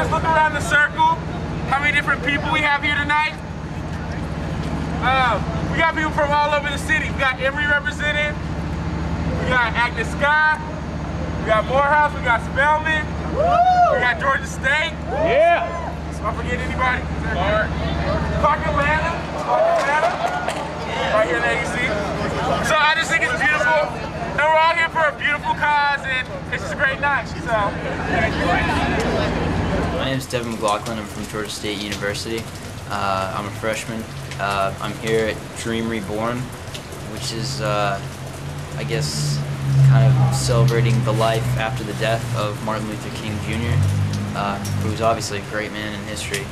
just look around the circle, how many different people we have here tonight. We got people from all over the city. We got Emory represented. We got Agnes Scott. We got Morehouse. We got Spelman. We got Georgia State. Yeah. Am I forgetting anybody? Park Atlanta. Right here in the AC. So I just think it's beautiful. And we're all here for a beautiful cause, and it's just a great night. So. My name is Devin McLaughlin. I'm from Georgia State University. I'm a freshman. I'm here at Dream Reborn, which is, I guess, kind of celebrating the life after the death of Martin Luther King Jr., who was obviously a great man in history.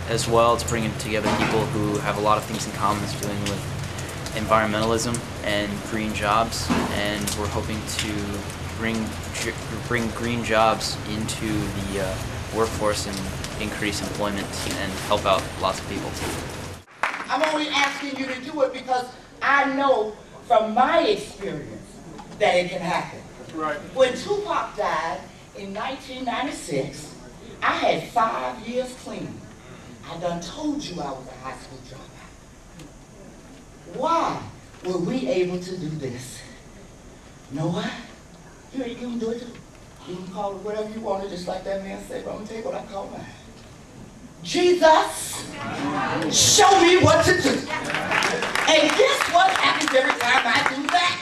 As well, it's bringing together people who have a lot of things in common. It's dealing with environmentalism and green jobs, and we're hoping to bring green jobs into the workforce and increase employment and help out lots of people. I'm only asking you to do it because I know from my experience that it can happen. Right. When Tupac died in 1996, I had 5 years clean. I done told you I was a high school dropout. Why were we able to do this? You know what? You can do it too. You can call it whatever you want, just like that man said, but I'm gonna tell you what I call mine. Jesus, show me what to do. And guess what happens every time I do that?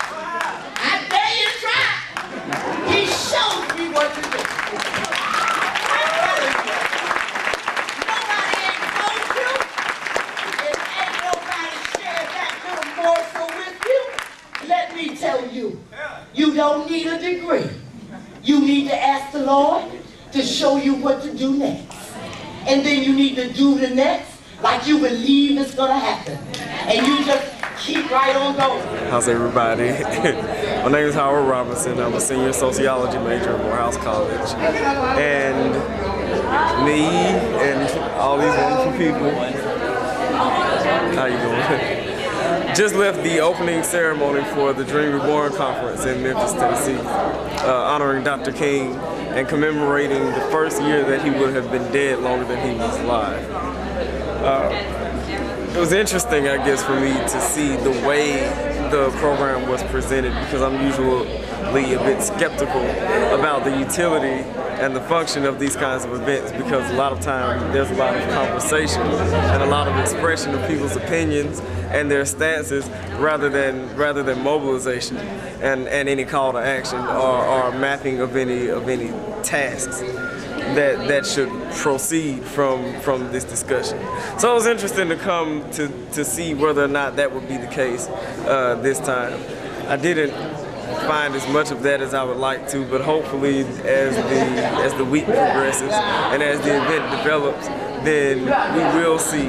I dare you to try. He shows me what to do. I'm telling you. Nobody ain't told you. If ain't nobody shared that little morsel with you, let me tell you, you don't need a degree. You need to ask the Lord to show you what to do next. And then you need to do the next like you believe it's gonna happen. And you just keep right on going. How's everybody? My name is Howard Robinson. I'm a senior sociology major at Morehouse College. And me and all these wonderful people, how you doing? Just left the opening ceremony for the Dream Reborn conference in Memphis, Tennessee, honoring Dr. King and commemorating the first year that he would have been dead longer than he was alive. It was interesting, I guess, for me to see the way the program was presented, because I'm usually a bit skeptical about the utility and the function of these kinds of events, because a lot of times there's a lot of conversation and a lot of expression of people's opinions and their stances rather than mobilization and any call to action or mapping of any tasks that should proceed from this discussion. So it was interesting to come to see whether or not that would be the case this time. I didn't find as much of that as I would like to, but hopefully as the week progresses and as the event develops, then we will see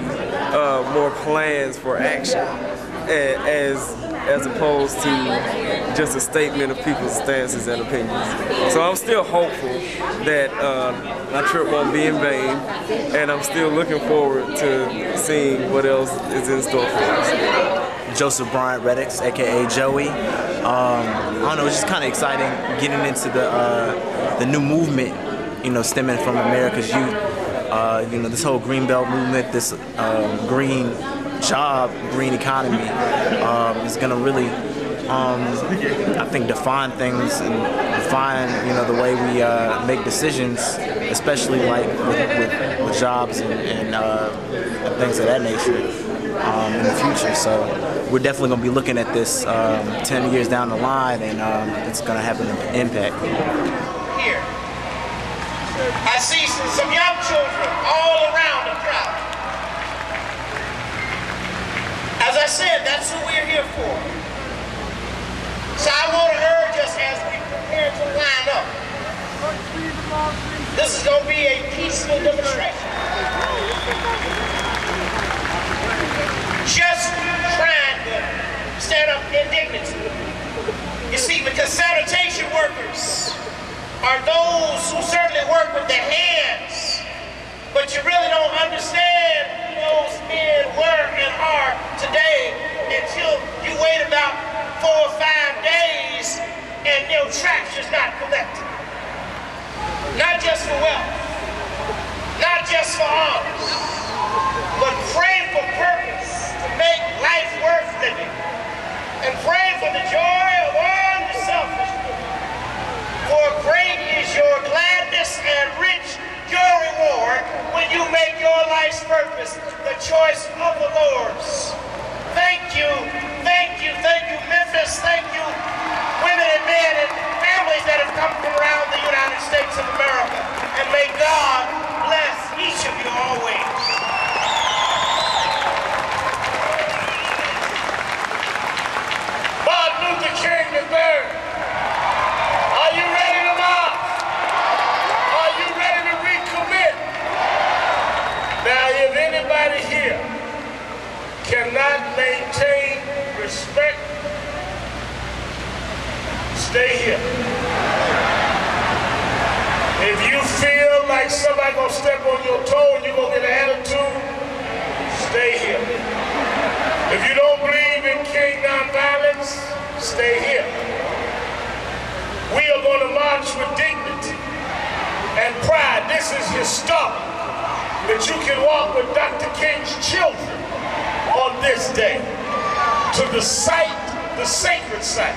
more plans for action as opposed to just a statement of people's stances and opinions. So I'm still hopeful that my trip won't be in vain, and I'm still looking forward to seeing what else is in store for us. Joseph Bryant Reddix, aka Joey. I don't know, it's just kind of exciting getting into the new movement, you know, stemming from America's youth. You know, this whole green belt movement, this green job, green economy is going to really, I think, define things and define, you know, the way we make decisions, especially like with jobs and things of that nature in the future. So we're definitely going to be looking at this 10 years down the line, and it's going to have an impact. Here, I see some young children all around the crowd. As I said, that's who we're here for. So I want to urge us as we prepare to line up. This is going to be a peaceful demonstration. Just trying to stand up in dignity. You see, because sanitation workers are those who certainly work with their hands, but you really don't understand who those men were and are today until you wait about 4 or 5 days and your trash is not collected. Not just for wealth, just for honors, but pray for purpose to make life worth living, and pray for the joy of unselfish living. For great is your gladness and rich your reward when you make your life's purpose the choice of the Lord's. Thank you, Memphis. Thank you, women and men and families that have come from around the United States of America. And may God bless each of you always. Martin Luther King III. Are you ready to march? Are you ready to recommit? Now, if anybody here cannot maintain respect, stay here. If you feel like somebody gonna step on your toe and you're gonna get an attitude, stay here. If you don't believe in king nonviolence, stay here. We are gonna march with dignity and pride. This is historic, that you can walk with Dr. King's children on this day to the site, the sacred site.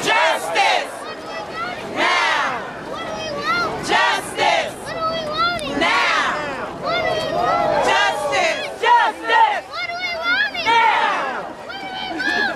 Justice! Now! Justice! Now! Justice! Justice! Now!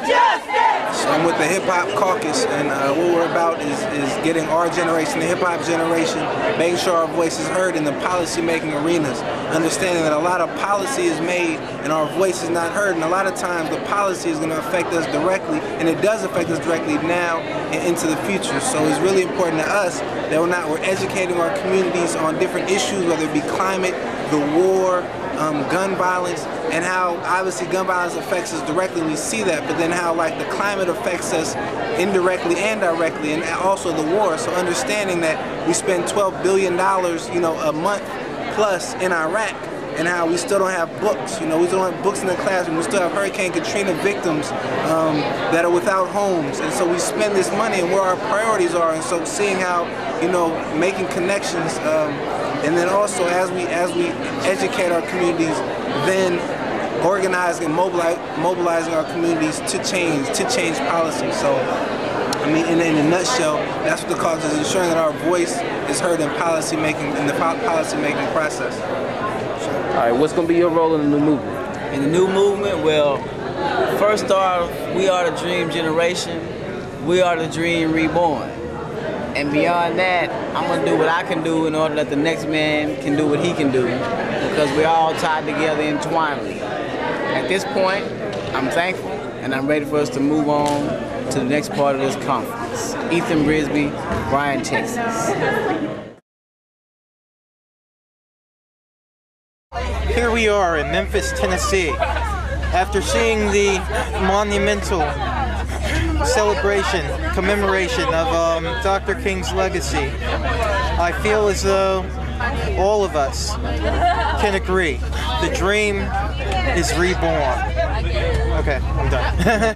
Justice! So I'm with the Hip Hop Caucus, and what we're about is getting our generation, the hip hop generation, making sure our voice is heard in the policy-making arenas, understanding that a lot of policy is made and our voice is not heard, and a lot of times the policy is going to affect us directly, and it does affect us directly now and into the future. So it's really important to us that we're educating our communities on different issues, whether it be climate, the war, gun violence, and how obviously gun violence affects us directly, we see that, but then how like the climate affects us indirectly and directly, and also the war. So understanding that we spend $12 billion, a month plus in Iraq, and how we still don't have books, we still don't have books in the classroom, we still have Hurricane Katrina victims that are without homes, and so we spend this money and where our priorities are, and so seeing how, making connections, and then also as we educate our communities, then organizing and mobilizing our communities to change policy. So, in a nutshell, that's what the cause is, ensuring that our voice is heard in policy making, in the policy making process. All right, what's going to be your role in the new movement? In the new movement, well, first off, we are the Dream Generation. We are the Dream Reborn. And beyond that, I'm going to do what I can do in order that the next man can do what he can do, because we're all tied together entwinedly. At this point, I'm thankful, and I'm ready for us to move on to the next part of this conference. Ethan Brisby, Bryan, Texas. Here we are in Memphis, Tennessee. After seeing the monumental celebration, commemoration of Dr. King's legacy, I feel as though all of us can agree the dream is reborn. Okay, I'm done.